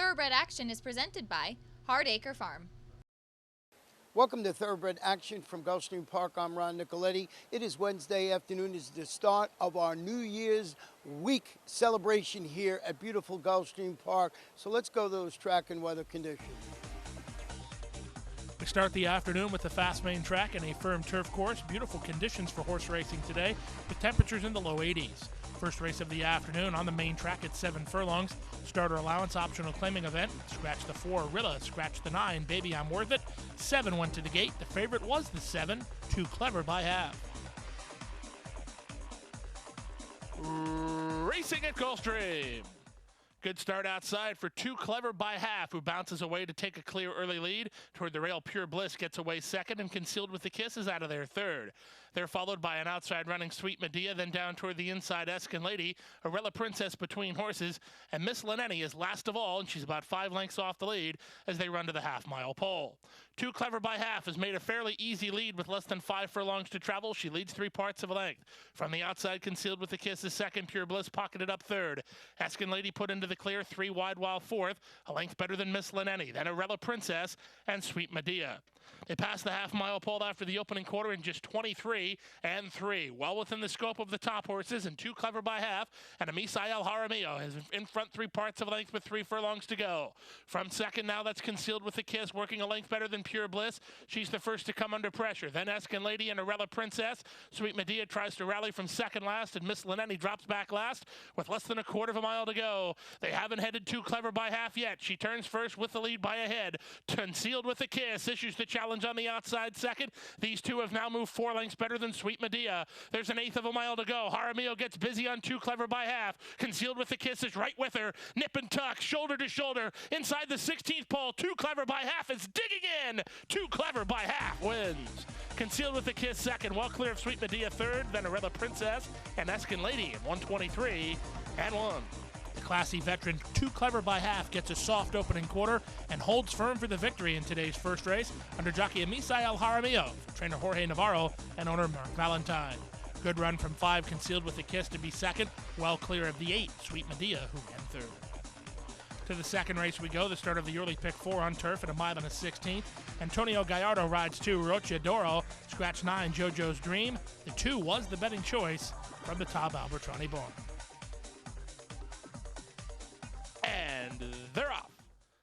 Thoroughbred Action is presented by Hardacre Farm. Welcome to Thoroughbred Action from Gulfstream Park. I'm Ron Nicoletti. It is Wednesday afternoon. It's the start of our New Year's week celebration here at beautiful Gulfstream Park. So let's go to those track and weather conditions. We start the afternoon with the fast main track and a firm turf course. Beautiful conditions for horse racing today with temperatures in the low 80s. First race of the afternoon on the main track at 7 furlongs. Starter allowance optional claiming event. Scratch the 4, Rilla. Scratch the 9, Baby I'm Worth It. 7 went to the gate. The favorite was the 7, Too Clever by half. Racing at Gulfstream. Good start outside for Too Clever by half, who bounces away to take a clear early lead. Toward the rail, Pure Bliss gets away second, and Concealed with the Kiss is out of there third. They're followed by an outside running Sweet Medea, then down toward the inside Eskin Lady, Arella Princess between horses, and Miss Leneni is last of all, and she's about 5 lengths off the lead as they run to the half-mile pole. Too Clever by half has made a fairly easy lead with less than 5 furlongs to travel. She leads 3 parts of a length. From the outside, Concealed with the Kiss is second, Pure Bliss pocketed up third. Eskin Lady put into the clear, 3 wide while fourth, a length better than Miss Leneni, then Arella Princess and Sweet Medea. They passed the half-mile pole after the opening quarter in just 23 and 3. Well within the scope of the top horses, and Too Clever by half, and Amisael Jaramillo is in front 3 parts of a length with 3 furlongs to go. From second now, that's Concealed with the Kiss, working a length better than Pure Bliss. She's the first to come under pressure. Then Eskin Lady and Arella Princess. Sweet Medea tries to rally from second last, and Miss Leneni drops back last with less than a quarter of a mile to go. They haven't headed Too Clever by half yet. She turns first with the lead by a head. Concealed with the Kiss issues the challenge on the outside second. These two have now moved 4 lengths better than Sweet Medea. There's an eighth of a mile to go. Jaramillo gets busy on Too Clever by half. Concealed with the Kiss is right with her. Nip and tuck, shoulder to shoulder. Inside the 16th pole, Too Clever by half is digging in. Too Clever by half wins. Concealed with the Kiss second, well clear of Sweet Medea third, then Arella Princess and Eskin Lady at 123 and 1. The classy veteran Too Clever by half gets a soft opening quarter and holds firm for the victory in today's first race under jockey Amisael Jaramillo, trainer Jorge Navarro, and owner Mark Valentine. Good run from 5, Concealed with the Kiss to be second, well clear of the 8, Sweet Medea, who ran third. To the second race we go, the start of the early pick 4 on turf at a mile and a 16th. Antonio Gallardo rides 2, Rocha Doro, scratch 9, JoJo's Dream. The 2 was the betting choice from the Top Albertrani barn. And they're off.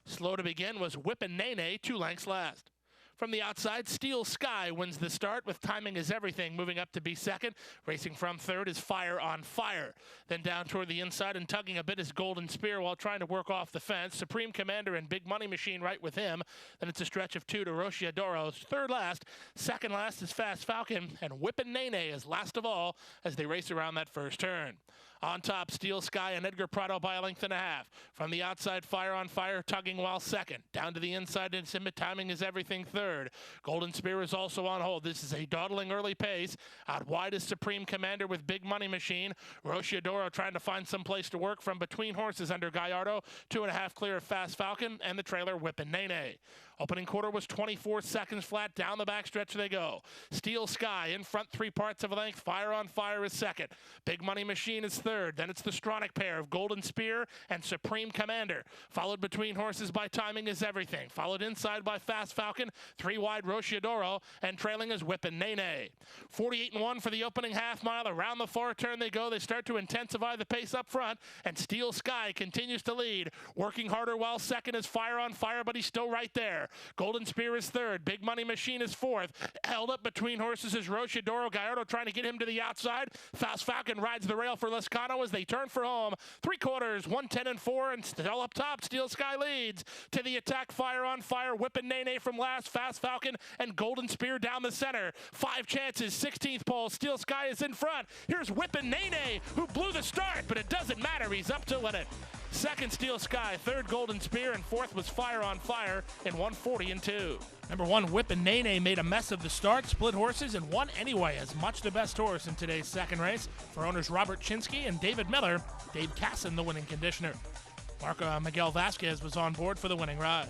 Slow to begin was Whippin' Nene, 2 lengths last. From the outside, Steel Sky wins the start with Timing Is Everything moving up to be second. Racing from third is Fire on Fire. Then down toward the inside and tugging a bit is Golden Spear while trying to work off the fence. Supreme Commander and Big Money Machine right with him. Then it's a stretch of 2 to Rocha Doro's third last. Second last is Fast Falcon, and Whippin' Nene is last of all as they race around that first turn. On top, Steel Sky and Edgar Prado by a length and a half. From the outside, Fire on Fire tugging while second. Down to the inside, and Timing Is Everything third. Golden Spear is also on hold. This is a dawdling early pace. Out wide is Supreme Commander with Big Money Machine. Rocha Doro trying to find some place to work from between horses under Gallardo. 2.5 clear of Fast Falcon, and the trailer Whippin' Nene. Opening quarter was 24 seconds flat. Down the backstretch they go. Steel Sky in front 3 parts of a length. Fire on Fire is second. Big Money Machine is third. Then it's the Stronach pair of Golden Spear and Supreme Commander. Followed between horses by Timing Is Everything. Followed inside by Fast Falcon. 3 wide Rocha Doro. And trailing is Whippin' Nene. 48-1 for the opening half mile. Around the far turn they go. They start to intensify the pace up front. And Steel Sky continues to lead. Working harder while second is Fire on Fire, but he's still right there. Golden Spear is third. Big Money Machine is fourth. Held up between horses is Rocha Doro. Gallardo trying to get him to the outside. Fast Falcon rides the rail for Lescano as they turn for home. 3 quarters, 110 and 4, and still up top. Steel Sky leads. To the attack, Fire on Fire. Whippin' Nene from last. Fast Falcon and Golden Spear down the center. 5 chances, 16th pole. Steel Sky is in front. Here's Whippin' Nene, who blew the start, but it doesn't matter. He's up to win it. Second, Steel Sky. Third, Golden Spear. And fourth was Fire on Fire in 140 and 2. Number 1, Whippin' Nene made a mess of the start, split horses, and won anyway as much the best horse in today's second race for owners Robert Chinsky and David Miller. Dave Casson, the winning conditioner. Marco Miguel Vasquez was on board for the winning ride.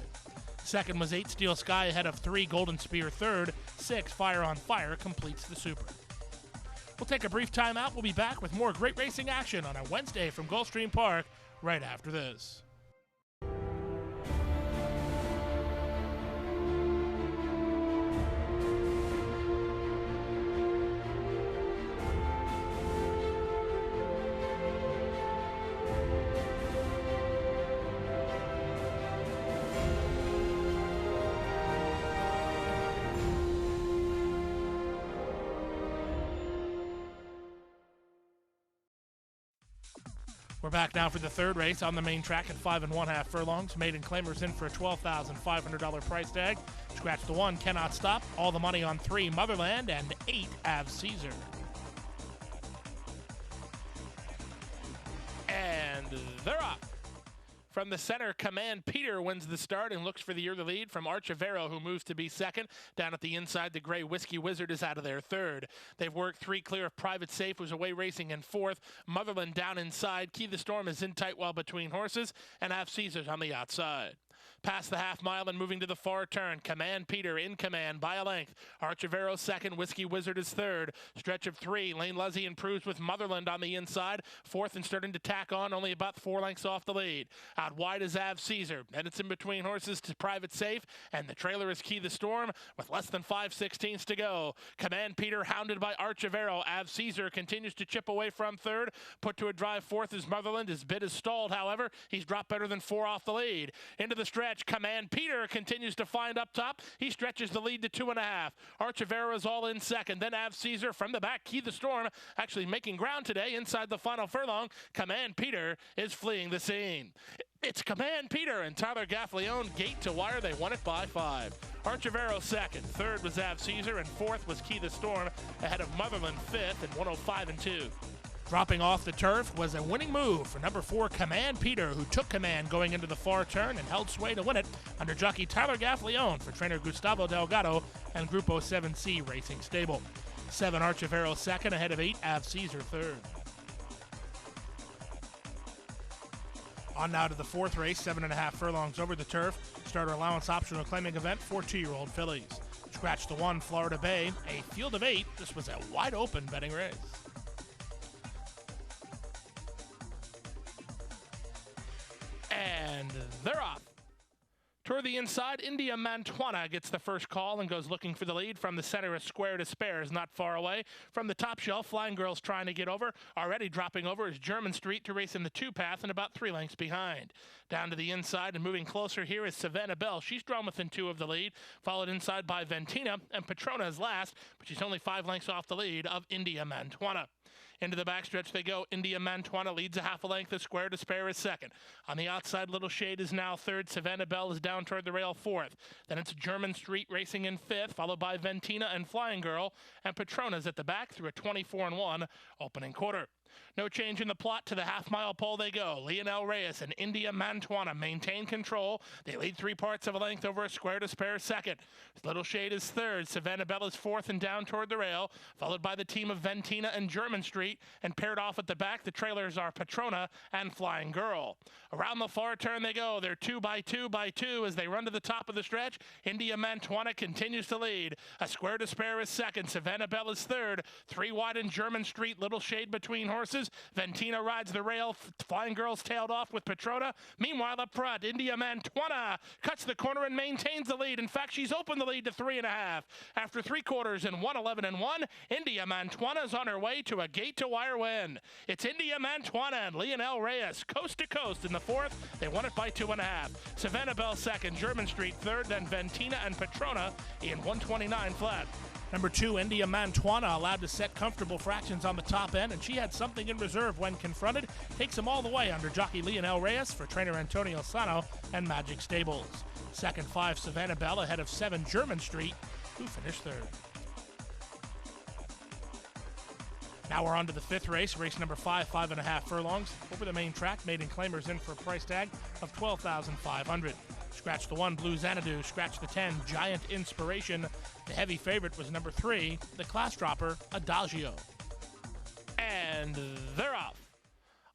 Second was 8, Steel Sky ahead of 3, Golden Spear third. 6, Fire on Fire completes the super. We'll take a brief timeout. We'll be back with more great racing action on a Wednesday from Gulfstream Park right after this. We're back now for the third race on the main track at 5 1/2 furlongs. Maiden Claimers in for a $12,500 price tag. Scratch the 1, Cannot Stop. All the money on 3, Motherland, and 8, Av Caesar. And they're off. From the center, Command Peter wins the start and looks for the early lead from Archivero, who moves to be second. Down at the inside, the Gray Whiskey Wizard is out of there third. They've worked 3 clear of Private Safe, who's away racing in fourth. Motherland down inside. Key the Storm is in tight well between horses, and Av Caesar's on the outside. Past the half mile and moving to the far turn. Command Peter in command by a length. Archivero second. Whiskey Wizard is third. Stretch of 3. Lane Luzzy improves with Motherland on the inside. Fourth and starting to tack on, only about 4 lengths off the lead. Out wide is Av Caesar. And it's in between horses to Private Safe. And the trailer is Key the Storm with less than 5/16 to go. Command Peter hounded by Archivero. Av Caesar continues to chip away from third. Put to a drive fourth is Motherland. His bid is stalled, however. He's dropped better than 4 off the lead. Into the stretch. Command Peter continues to find up top. He stretches the lead to 2.5. Archivero is all in second. Then Av Caesar from the back. Key the Storm actually making ground today inside the final furlong. Command Peter is fleeing the scene. It's Command Peter and Tyler Gaffleone gate to wire. They won it by 5. Archivero second. Third was Av Caesar, and fourth was Key the Storm ahead of Motherland fifth at 105-2. Dropping off the turf was a winning move for number 4, Command Peter, who took command going into the far turn and held sway to win it under jockey Tyler Gaffleone for trainer Gustavo Delgado and Grupo 7C Racing Stable. 7 Archivero second ahead of 8 Av Caesar third. On now to the fourth race, 7 1/2 furlongs over the turf. Starter allowance optional claiming event for 2-year-old fillies. Scratch the 1, Florida Bay, a field of 8. This was a wide open betting race. And they're off. Toward the inside, India Mantuana gets the first call and goes looking for the lead. From the center, a Square to Spare is not far away. From the top shelf, Flying Girl's trying to get over. Already dropping over is German Street to race in the 2 path and about 3 lengths behind. Down to the inside and moving closer here is Savannah Bell. She's drawn within 2 of the lead, followed inside by Ventina, and Patrona is last, but she's only 5 lengths off the lead of India Mantuana. Into the backstretch they go. India Mantuana leads a half a length. The Square to Spare is second. On the outside, Little Shade is now third. Savannah Bell is down toward the rail fourth. Then it's German Street racing in fifth, followed by Ventina and Flying Girl. And Patrona's at the back through a 24-1 opening quarter. No change in the plot. To the half-mile pole they go. Lionel Reyes and India Mantuana maintain control. They lead 3 parts of a length over a Square to Spare second. Little Shade is third. Savannah Bell is fourth and down toward the rail, followed by the team of Ventina and German Street. And paired off at the back, the trailers are Patrona and Flying Girl. Around the far turn they go. They're 2 by 2 by 2 as they run to the top of the stretch. India Mantuana continues to lead. A Square to Spare is second. Savannah Bell is third. 3 wide in German Street. Little Shade between horses. Ventina rides the rail. Flying Girl's tailed off with Patrona. Meanwhile, up front, India Mantuana cuts the corner and maintains the lead. In fact, she's opened the lead to 3.5. After 3 quarters and 1:11-1, India Mantuana is on her way to a gate-to-wire win. It's India Mantuana and Lionel Reyes coast to coast in the fourth. They won it by 2.5. Savannah Bell second, German Street third, then Ventina and Patrona in 129 flat. Number 2, India Mantuana, allowed to set comfortable fractions on the top end, and she had something in reserve when confronted. Takes them all the way under jockey Lionel Reyes for trainer Antonio Sano and Magic Stables. Second, 5, Savannah Bell ahead of 7, German Street, who finished third. Now we're on to the 5th race, race number 5, 5 1/2 furlongs. Over the main track, Maiden Claimers in for a price tag of $12,500. Scratch the 1, Blue Xanadu. Scratch the 10, Giant Inspiration. The heavy favorite was number 3, the class dropper, Adagio. And they're off.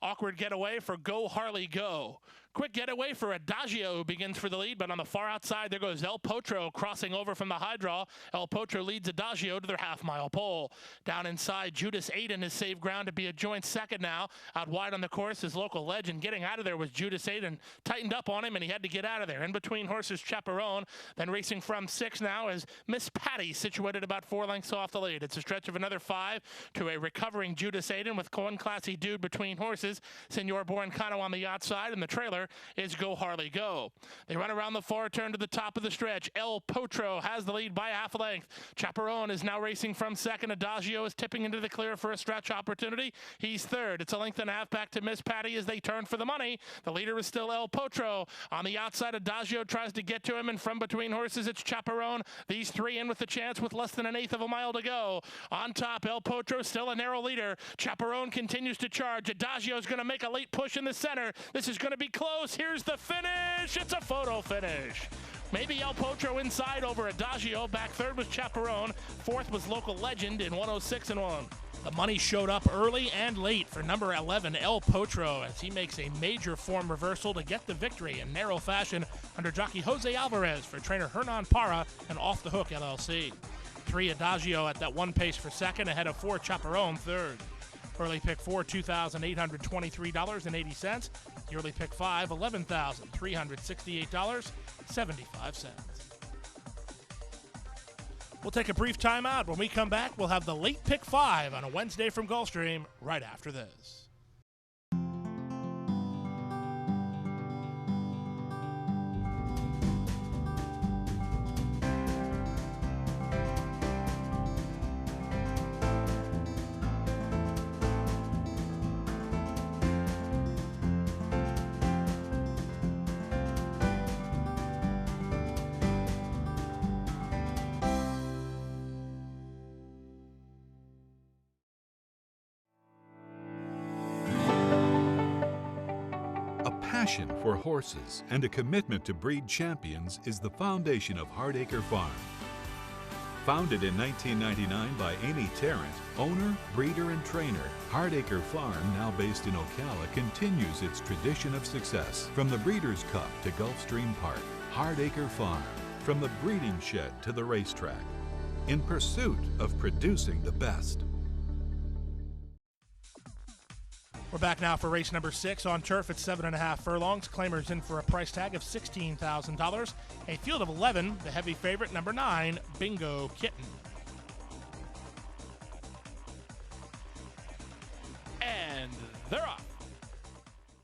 Awkward getaway for Go Harley Go. Quick getaway for Adagio, who begins for the lead, but on the far outside, there goes El Potro crossing over from the high draw. El Potro leads Adagio to their half-mile pole. Down inside, Judas Aiden has saved ground to be a joint second now. Out wide on the course, his local legend. Getting out of there was Judas Aiden. Tightened up on him, and he had to get out of there. In between horses, Chaperone. Then racing from 6 now is Miss Patty, situated about 4 lengths off the lead. It's a stretch of another 5 to a recovering Judas Aiden with one classy dude between horses. Senor Borancano on the outside, and the trailer trailer is Go Harley Go. They run around the far turn to the top of the stretch. El Potro has the lead by half a length. Chaperone is now racing from second. Adagio is tipping into the clear for a stretch opportunity. He's third. It's a length and a half back to Miss Patty as they turn for the money. The leader is still El Potro. On the outside, Adagio tries to get to him, and from between horses, it's Chaperone. These three in with the chance with less than an eighth of a mile to go. On top, El Potro still a narrow leader. Chaperone continues to charge. Adagio is going to make a late push in the center. This is going to be close. Here's the finish. It's a photo finish. Maybe El Potro inside over Adagio. Back third was Chaperone. Fourth was Local Legend in 106-1. The money showed up early and late for number 11, El Potro, as he makes a major form reversal to get the victory in narrow fashion under jockey Jose Alvarez for trainer Hernan Parra and Off the Hook LLC. 3 Adagio at that one pace for second, ahead of 4 Chaperone third. Early pick 4, $2,823.80. Yearly pick 5, $11,368.75. We'll take a brief timeout. When we come back, we'll have the late pick 5 on a Wednesday from Gulfstream right after this. Passion for horses and a commitment to breed champions is the foundation of Hardacre Farm. Founded in 1999 by Amy Tarrant, owner, breeder, and trainer, Hardacre Farm, now based in Ocala, continues its tradition of success. From the Breeders' Cup to Gulfstream Park, Hardacre Farm, from the breeding shed to the racetrack, in pursuit of producing the best. We're back now for race number 6 on turf at 7.5 furlongs. Claimers in for a price tag of $16,000. A field of 11, the heavy favorite, number 9, Bingo Kitten. And they're off.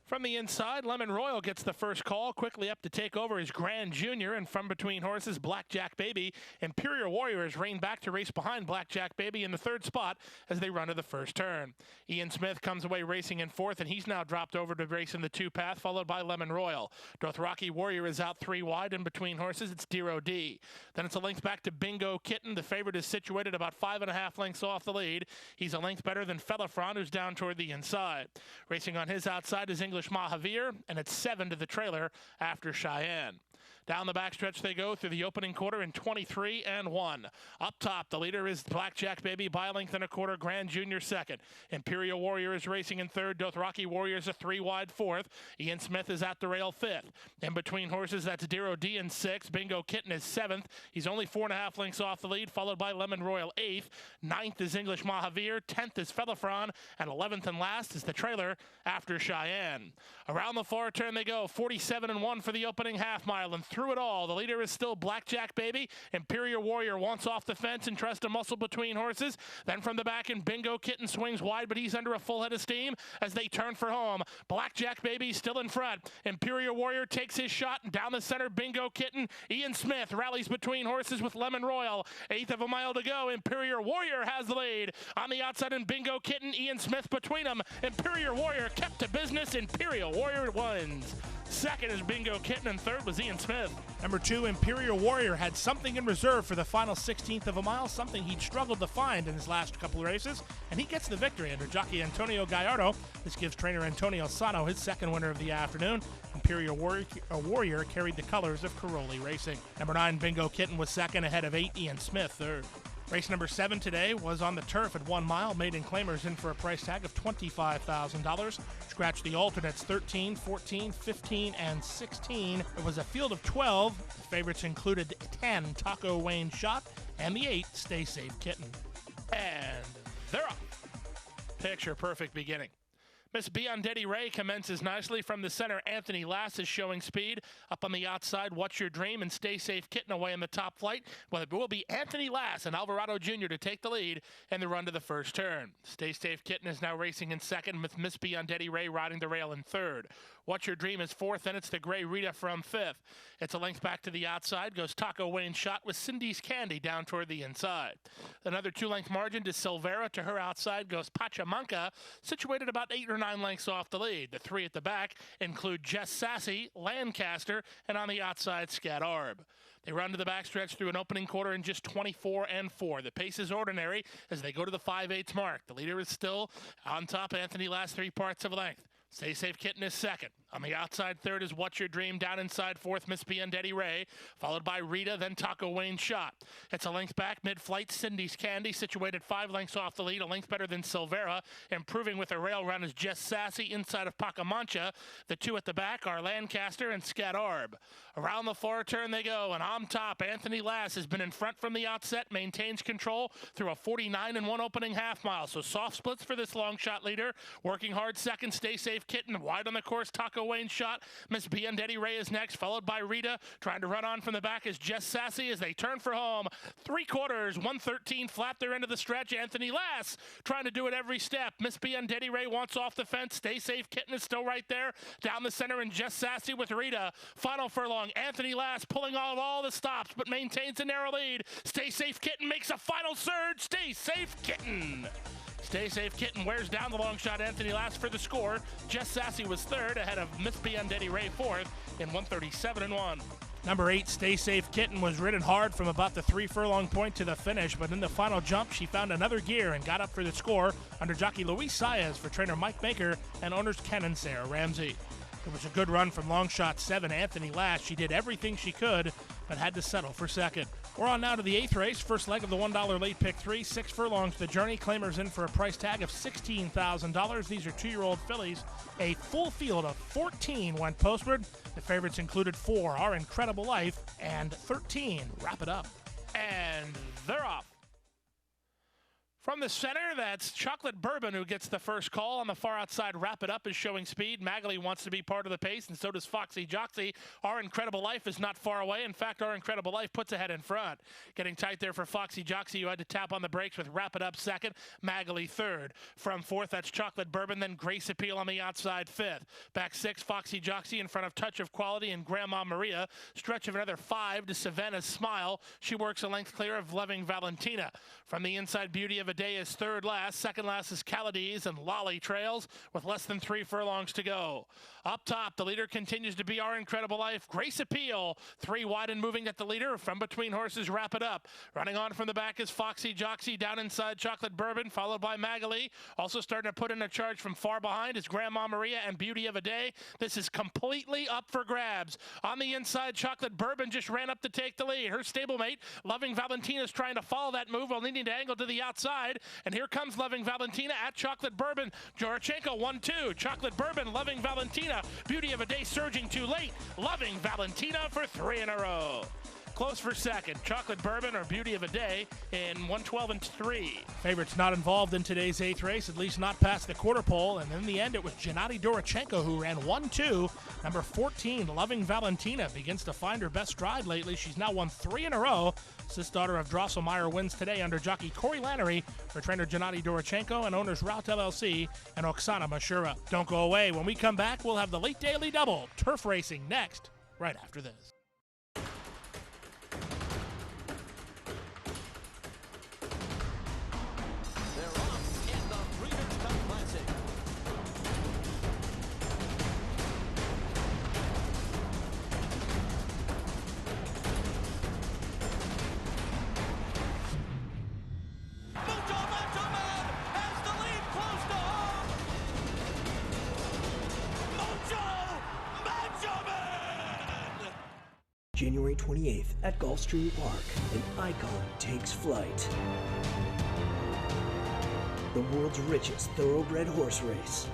From the inside, Lemon Royal gets the first call, quickly up to take over his Grand Junior, and from between horses, Blackjack Baby. Imperial Warrior is reined back to race behind Blackjack Baby in the third spot as they run to the first turn. Ian Smith comes away racing in fourth, and he's now dropped over to race in the 2 path, followed by Lemon Royal. Dothraki Warrior is out 3 wide, and between horses, it's Dero D. Then it's a length back to Bingo Kitten. The favorite is situated about 5.5 lengths off the lead. He's a length better than Felafron, who's down toward the inside. Racing on his outside is English Mahavir, and it's 7 to the trailer after Cheyenne. Down the backstretch they go through the opening quarter in 23-1. Up top, the leader is Blackjack Baby by a length and a quarter, Grand Junior second. Imperial Warrior is racing in third. Dothraki Warrior is a 3 wide fourth. Ian Smith is at the rail fifth. In between horses, that's Dero D in sixth. Bingo Kitten is seventh. He's only 4.5 lengths off the lead, followed by Lemon Royal eighth. Ninth is English Mahavir. 10th is Felafron. And 11th and last is the trailer after Cheyenne. Around the far turn they go, 47-1 for the opening half mile, and through it all, the leader is still Blackjack Baby. Imperial Warrior wants off the fence and tries to muscle between horses. Then from the back, and Bingo Kitten swings wide, but he's under a full head of steam as they turn for home. Blackjack Baby still in front. Imperial Warrior takes his shot, and down the center, Bingo Kitten. Ian Smith rallies between horses with Lemon Royal. 1/8 of a mile to go. Imperial Warrior has the lead. On the outside, and Bingo Kitten, Ian Smith between them. Imperial Warrior kept to business. Imperial Warrior wins. Second is Bingo Kitten, and third was Ian Smith. Number 2, Imperial Warrior, had something in reserve for the final 1/16 of a mile, something he'd struggled to find in his last couple of races, and he gets the victory under jockey Antonio Gallardo. This gives trainer Antonio Sano his second winner of the afternoon. Imperial Warrior carried the colors of Caroli Racing. Number 9, Bingo Kitten, was second, ahead of 8, Ian Smith third. Race number 7 today was on the turf at 1 mile. Maiden Claimers in for a price tag of $25,000. Scratch the alternates 13, 14, 15, and 16. It was a field of 12. The favorites included 10, Taco Wayne Shot, and the 8, Stay Safe Kitten. And they're off. Picture perfect beginning. Miss Biondetti Ray commences nicely from the center. Anthony Lass is showing speed. Up on the outside, What's Your Dream and Stay Safe Kitten away in the top flight. Well, it will be Anthony Lass and Alvarado Jr. to take the lead in the run to the first turn. Stay Safe Kitten is now racing in second with Miss Biondetti Ray riding the rail in third. What's Your Dream is fourth, and it's the Gray Rita from fifth. It's a length back to the outside. Goes Taco Wayne Shot with Cindy's Candy down toward the inside. Another 2-length margin to Silvera. To her outside goes Pachamanca, situated about 8 or 9 lengths off the lead. The three at the back include Jess Sassy, Lancaster, and on the outside, Scat Arb. They run to the backstretch through an opening quarter in just 24 and 4. The pace is ordinary as they go to the 5/8 mark. The leader is still on top. Anthony Lass 3 parts of length. Stay Safe Kitten is second. On the outside third is What's Your Dream. Down inside fourth, Miss Biondetti Ray, followed by Rita, then Taco Wayne Shot. It's a length back mid-flight. Cindy's Candy, situated 5 lengths off the lead, a length better than Silvera. Improving with a rail run is Jess Sassy inside of Pacamancha. The two at the back are Lancaster and Scat Arb. Around the far turn they go, and on top, Anthony Lass has been in front from the outset, maintains control through a 49-1 opening half mile. So soft splits for this long shot leader. Working hard second, Stay Safe Kitten. Wide on the course, Taco Wayne Shot. Miss Biondetti Ray is next, followed by Rita. Trying to run on from the back is Jess Sassy as they turn for home. 3/4, 113 flat. They're into the stretch. Anthony Lass trying to do it every step. Miss Biondetti Ray wants off the fence. Stay Safe Kitten is still right there. Down the center and Jess Sassy with Rita. Final furlong. Anthony Lass pulling out all the stops but maintains a narrow lead. Stay Safe Kitten makes a final surge. Stay Safe Kitten. Stay Safe Kitten wears down the long shot Anthony Lass for the score. Jess Sassy was third ahead of Miss Biondetti Ray fourth in 137-1. Number 8, Stay Safe Kitten, was ridden hard from about the 3 furlong point to the finish, but in the final jump, she found another gear and got up for the score under jockey Luis Saez for trainer Mike Baker and owners Ken and Sarah Ramsey. It was a good run from long shot 7, Anthony Lass. She did everything she could, but had to settle for second. We're on now to the 8th race, first leg of the $1 late pick 3, 6 furlongs the journey. Claimers in for a price tag of $16,000. These are 2-year-old fillies. A full field of 14 went postward. The favorites included 4, Our Incredible Life, and 13, Wrap It Up. And they're off. From the center, that's Chocolate Bourbon who gets the first call. On the far outside, Wrap It Up is showing speed. Magali wants to be part of the pace, and so does Foxy Joxy. Our Incredible Life is not far away. In fact, Our Incredible Life puts ahead in front. Getting tight there for Foxy Joxy, who had to tap on the brakes with Wrap It Up second, Magali third. From fourth, that's Chocolate Bourbon, then Grace Appeal on the outside fifth. Back six, Foxy Joxy in front of Touch of Quality and Grandma Maria. Stretch of another 5 to Savannah's Smile. She works a length clear of Loving Valentina. From the inside, Beauty of a Day is third last. Second last is Calades and Lolly trails with less than 3 furlongs to go. Up top, the leader continues to be Our Incredible Life. Grace Appeal, 3 wide and moving at the leader. From between horses, Wrap It Up. Running on from the back is Foxy Joxy. Down inside, Chocolate Bourbon, followed by Magali. Also starting to put in a charge from far behind is Grandma Maria and Beauty of a Day. This is completely up for grabs. On the inside, Chocolate Bourbon just ran up to take the lead. Her stablemate, Loving Valentina, is trying to follow that move while needing to angle to the outside. And here comes Loving Valentina at Chocolate Bourbon. Jorachenko 1-2. Chocolate Bourbon, Loving Valentina. Beauty of a Day surging too late. Loving Valentina for 3 in a row. Close for second. Chocolate Bourbon or Beauty of a Day in 112 and 3. Favorites not involved in today's 8th race, at least not past the quarter pole. And in the end, it was Gennady Dorochenko who ran 1-2. Number 14, Loving Valentina, begins to find her best stride lately. She's now won 3 in a row. Sis daughter of Drosselmeyer wins today under jockey Corey Lannery for trainer Gennady Dorochenko and owners Route LLC and Oksana Mashura. Don't go away. When we come back, we'll have the late daily double, turf racing, next, right after this. January 28th at Gulfstream Park, an icon takes flight. The world's richest thoroughbred horse race.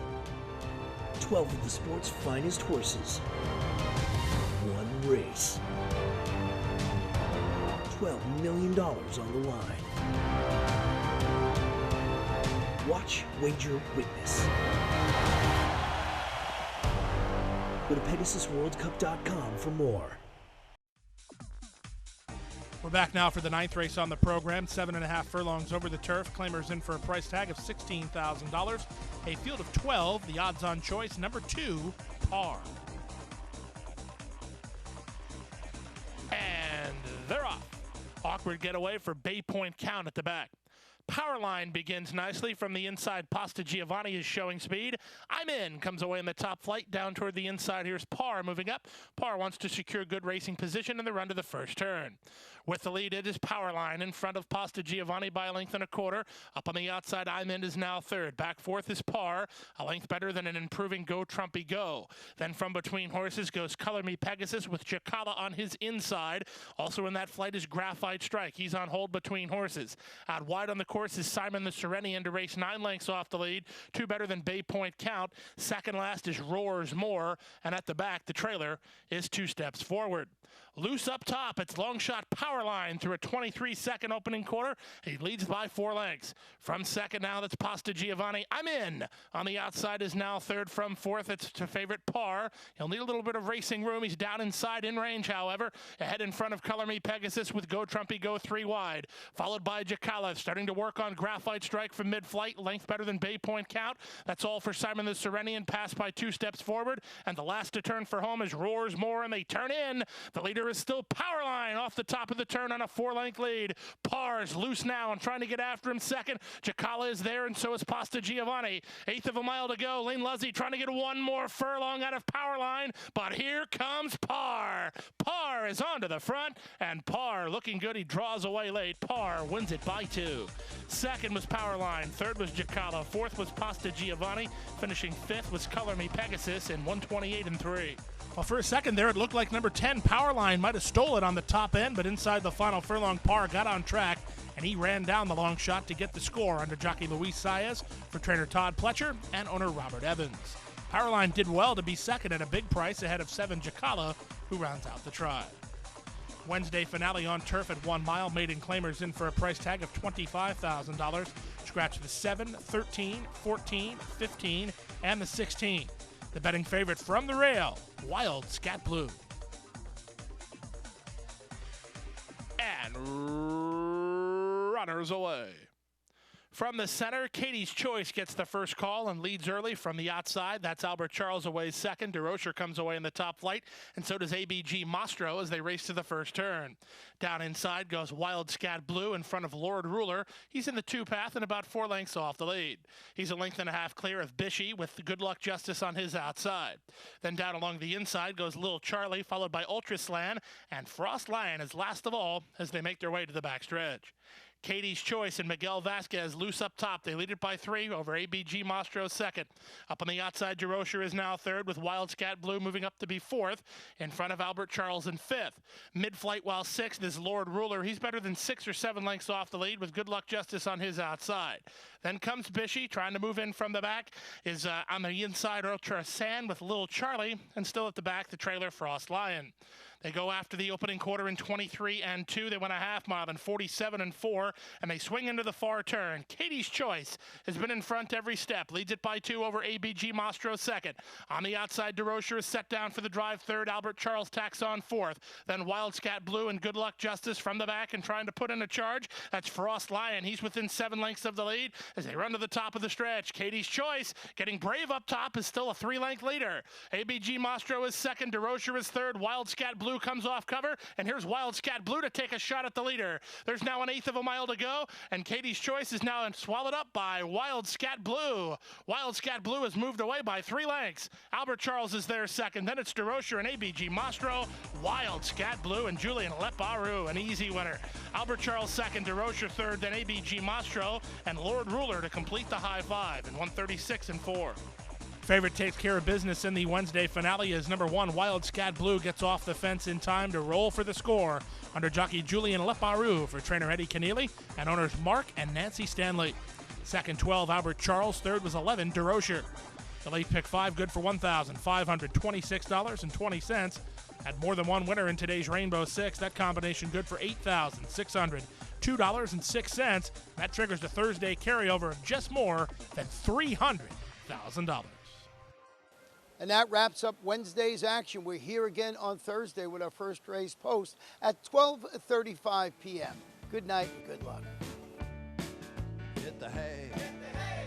12 of the sport's finest horses. One race. $12 million on the line. Watch, wager, witness. Go to PegasusWorldCup.com for more. We're back now for the 9th race on the program. 7.5 furlongs over the turf. Claimers in for a price tag of $16,000. A field of 12. The odds on choice, number 2, Par. And they're off. Awkward getaway for Bay Point Count at the back. Powerline begins nicely from the inside. Pasta Giovanni is showing speed. I'm in. Comes away in the top flight. Down toward the inside. Here's Par moving up. Par wants to secure good racing position in the run to the first turn. With the lead, it is Powerline in front of Pasta Giovanni by a length and a quarter. Up on the outside, I'm in is now third. Back fourth is Par, a length better than an improving Go Trumpy Go. Then from between horses goes Color Me Pegasus with Chakala on his inside. Also in that flight is Graphite Strike. He's on hold between horses. Out wide on the course is Simon the Serenian to race 9 lengths off the lead. 2 better than Bay Point Count. Second last is Roars More. And at the back, the trailer is 2 steps forward. Loose up top, it's long shot Powerline through a 23-second opening quarter. He leads by 4 lengths. From second now, that's Pasta Giovanni. I'm in. On the outside is now third. From fourth, it's to favorite Par. He'll need a little bit of racing room. He's down inside in range, however. Ahead in front of Color Me Pegasus with Go Trumpy Go 3 wide. Followed by Jacala, starting to work on Graphite Strike from mid-flight. Length better than Bay Point Count. That's all for Simon the Serenian. Passed by 2 steps forward. And the last to turn for home is Roars More, and they turn in. The leader is still Powerline off the top of the turn on a 4-length lead. Par's loose now and trying to get after him second. Jacala is there, and so is Pasta Giovanni. 1/8 of a mile to go. Lane Luzzy trying to get 1 more furlong out of Powerline, but here comes Par. Par is onto the front, and Par looking good. He draws away late. Par wins it by 2. Second was Powerline. Third was Jacala. Fourth was Pasta Giovanni. Finishing 5th was Color Me Pegasus in 1:28.3. Well, for a second there, it looked like number 10, Powerline, might have stole it on the top end, but inside the final furlong, Par got on track, and he ran down the long shot to get the score under jockey Luis Saez for trainer Todd Pletcher and owner Robert Evans. Powerline did well to be second at a big price ahead of 7 Jacala, who rounds out the tribe. Wednesday finale on turf at 1 mile. Maiden claimers in for a price tag of $25,000. Scratch the 7, 13, 14, 15, and the 16. The betting favorite from the rail, Wild Scat Blue. And runners away. From the center, Katie's Choice gets the first call and leads early from the outside. That's Albert Charles away second. DeRocher comes away in the top flight, and so does ABG Mastro as they race to the first turn. Down inside goes Wild Scat Blue in front of Lord Ruler. He's in the 2 path and about 4 lengths off the lead. He's a length and a half clear of Bishy with Good Luck Justice on his outside. Then down along the inside goes Little Charlie, followed by Ultra Slan, and Frost Lion is last of all as they make their way to the backstretch. Katie's Choice and Miguel Vasquez loose up top. They lead it by 3 over ABG Mastro second. Up on the outside, DeRocher is now third with Wild Scat Blue moving up to be 4th in front of Albert Charles in 5th. Mid-flight while 6th is Lord Ruler. He's better than 6 or 7 lengths off the lead with Good Luck Justice on his outside. Then comes Bishy trying to move in from the back. Is on the inside Ultra Sand with Little Charlie, and still at the back the trailer Frost Lion. They go after the opening quarter in 23-2. They went a half mile in 47-4, and they swing into the far turn. Katie's Choice has been in front every step. Leads it by 2 over ABG Mastro second. On the outside, DeRocher is set down for the drive third. Albert Charles tacks on 4th. Then Wild Scat Blue and Good Luck Justice from the back and trying to put in a charge. That's Frost Lion. He's within 7 lengths of the lead as they run to the top of the stretch. Katie's Choice getting brave up top is still a 3-length leader. ABG Mastro is second. DeRocher is third. Wild Scat Blue comes off cover, and here's Wild Scat Blue to take a shot at the leader. There's now an 1/8 of a mile to go, and Katie's Choice is now swallowed up by Wild Scat Blue. Wild Scat Blue has moved away by 3 lengths. Albert Charles is there second. Then it's DeRocher and ABG Mastro. Wild Scat Blue and Julian Leparu, an easy winner. Albert Charles second, DeRocher third, then ABG Mastro and Lord Ruler to complete the high 5 in 136-4. Favorite takes care of business in the Wednesday finale as number 1, Wild Scat Blue, gets off the fence in time to roll for the score under jockey Julian Leparu for trainer Eddie Keneally and owners Mark and Nancy Stanley. Second, 12, Albert Charles. Third was 11, DeRocher. The late pick 5 good for $1,526.20. Had more than one winner in today's Rainbow Six. That combination good for $8,602.06. That triggers the Thursday carryover of just more than $300,000. And that wraps up Wednesday's action. We're here again on Thursday with our first race post at 12:35 p.m. Good night and good luck. Hit the hay.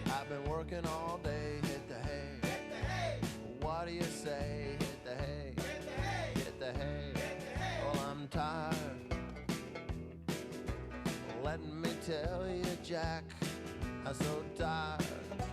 I've been working all day. Hit the hay. What do you say? Hit the hay. Hit the hay. Well, I'm tired. Let me tell you, Jack, I'm so tired.